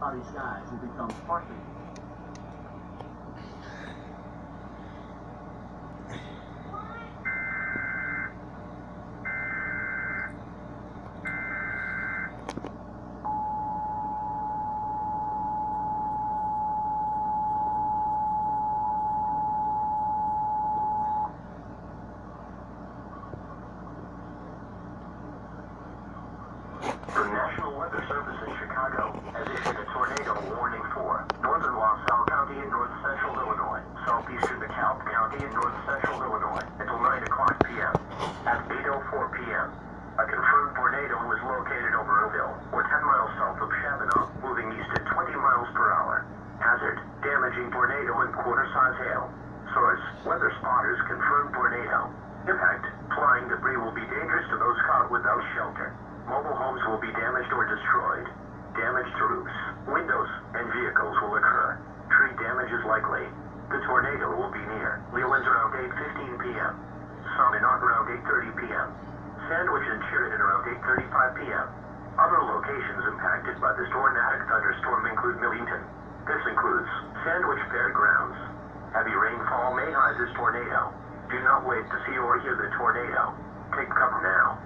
cloudy skies will become partly. The National Weather Service in Chicago has issued a tornado warning for northern LaSalle County and north central Illinois, southeastern DeKalb County and north central Illinois until 9 o'clock p.m. At 8:04 p.m., a confirmed tornado was located over Oakville, or 10 miles south of Chavanoff, moving east at 20 miles per hour. Hazard, damaging tornado and quarter-size hail. Source, weather spotters confirmed tornado. Impact, flying debris will be dangerous to those caught without shelter. Mobile homes will be damaged or destroyed. Damage to roofs, windows, and vehicles will occur. Tree damage is likely. The tornado will be near Leland around 8:15 p.m. Sominaw around 8:30 p.m. Sandwich and Sheridan around 8:35 p.m. Other locations impacted by this tornadic thunderstorm include Millington. This includes Sandwich Fairgrounds. Heavy rainfall may hide this tornado. Do not wait to see or hear the tornado. Take cover now.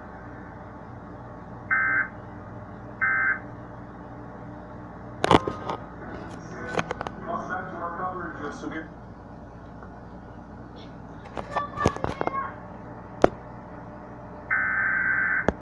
Welcome back to our coverage of severe.